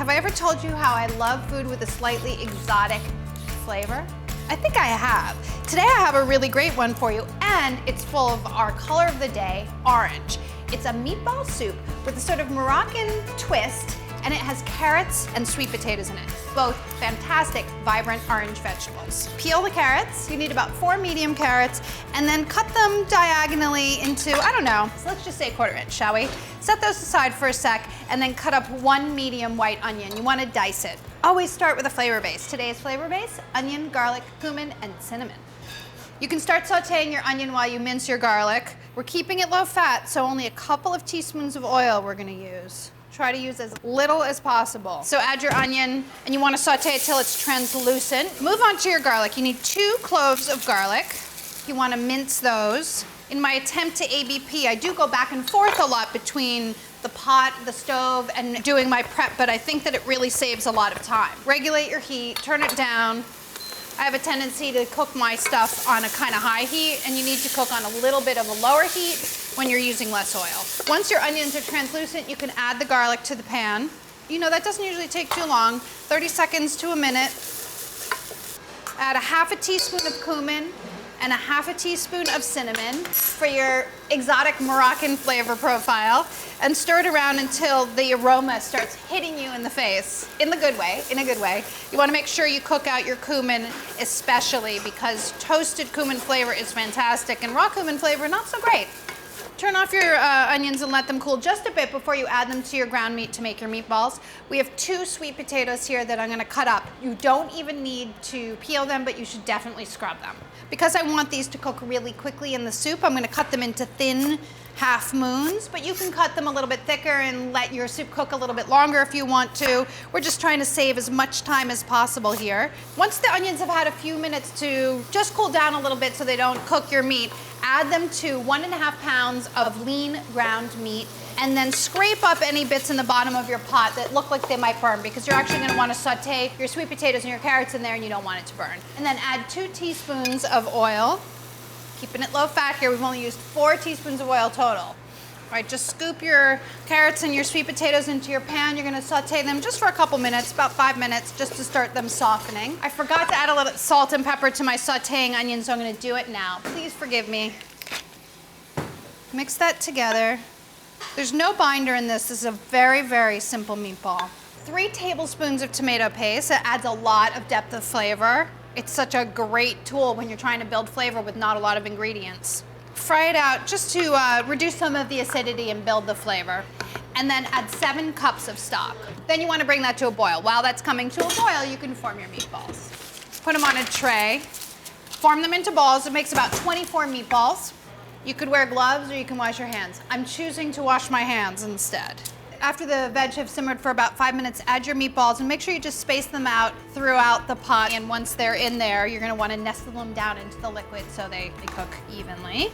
Have I ever told you how I love food with a slightly exotic flavor? I think I have. Today I have a really great one for you, and it's full of our color of the day, orange. It's a meatball soup with a sort of Moroccan twist, and it has carrots and sweet potatoes in it. Both fantastic, vibrant orange vegetables. Peel the carrots. You need about 4 medium carrots, and then cut them diagonally into, I don't know, so let's just say 1/4 inch, shall we? Set those aside for a sec, and then cut up 1 medium white onion. You want to dice it. Always start with a flavor base. Today's flavor base, onion, garlic, cumin, and cinnamon. You can start sauteing your onion while you mince your garlic. We're keeping it low fat, so only a couple of teaspoons of oil we're gonna use. Try to use as little as possible. So add your onion, and you want to saute it till it's translucent. Move on to your garlic. You need 2 cloves of garlic. You want to mince those. In my attempt to ABP, I do go back and forth a lot between the pot, the stove, and doing my prep, but I think that it really saves a lot of time. Regulate your heat, turn it down. I have a tendency to cook my stuff on a kind of high heat, and you need to cook on a little bit of a lower heat when you're using less oil. Once your onions are translucent, you can add the garlic to the pan. You know, that doesn't usually take too long, 30 seconds to a minute. Add a 1/2 teaspoon of cumin and a 1/2 teaspoon of cinnamon for your exotic Moroccan flavor profile, and stir it around until the aroma starts hitting you in the face, in a good way. You want to make sure you cook out your cumin, especially because toasted cumin flavor is fantastic and raw cumin flavor not so great. Turn off your onions and let them cool just a bit before you add them to your ground meat to make your meatballs. We have 2 sweet potatoes here that I'm gonna cut up. You don't even need to peel them, but you should definitely scrub them. Because I want these to cook really quickly in the soup, I'm gonna cut them into thin half moons, but you can cut them a little bit thicker and let your soup cook a little bit longer if you want to. We're just trying to save as much time as possible here. Once the onions have had a few minutes to just cool down a little bit so they don't cook your meat, add them to 1.5 pounds of lean ground meat, and then scrape up any bits in the bottom of your pot that look like they might burn, because you're actually gonna wanna saute your sweet potatoes and your carrots in there and you don't want it to burn. And then add 2 teaspoons of oil. Keeping it low fat here, we've only used 4 teaspoons of oil total. All right, just scoop your carrots and your sweet potatoes into your pan. You're gonna saute them just for a couple minutes, about 5 minutes, just to start them softening. I forgot to add a little salt and pepper to my sauteing onions, so I'm gonna do it now. Please forgive me. Mix that together. There's no binder in this. This is a very, very simple meatball. 3 tablespoons of tomato paste. That adds a lot of depth of flavor. It's such a great tool when you're trying to build flavor with not a lot of ingredients. Fry it out just to reduce some of the acidity and build the flavor. And then add 7 cups of stock. Then you want to bring that to a boil. While that's coming to a boil, you can form your meatballs. Put them on a tray. Form them into balls. It makes about 24 meatballs. You could wear gloves or you can wash your hands. I'm choosing to wash my hands instead. After the veg have simmered for about 5 minutes, add your meatballs and make sure you just space them out throughout the pot. And once they're in there, you're gonna wanna nestle them down into the liquid so they cook evenly.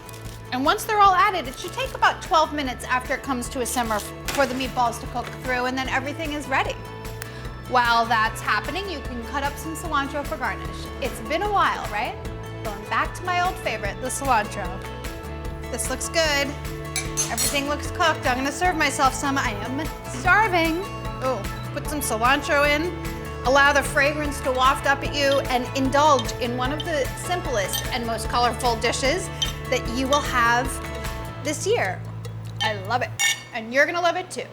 And once they're all added, it should take about 12 minutes after it comes to a simmer for the meatballs to cook through, and then everything is ready. While that's happening, you can cut up some cilantro for garnish. It's been a while, right? Going back to my old favorite, the cilantro. This looks good. Everything looks cooked. I'm gonna serve myself some. I am starving. Oh, put some cilantro in. Allow the fragrance to waft up at you and indulge in one of the simplest and most colorful dishes that you will have this year. I love it, and you're gonna love it too.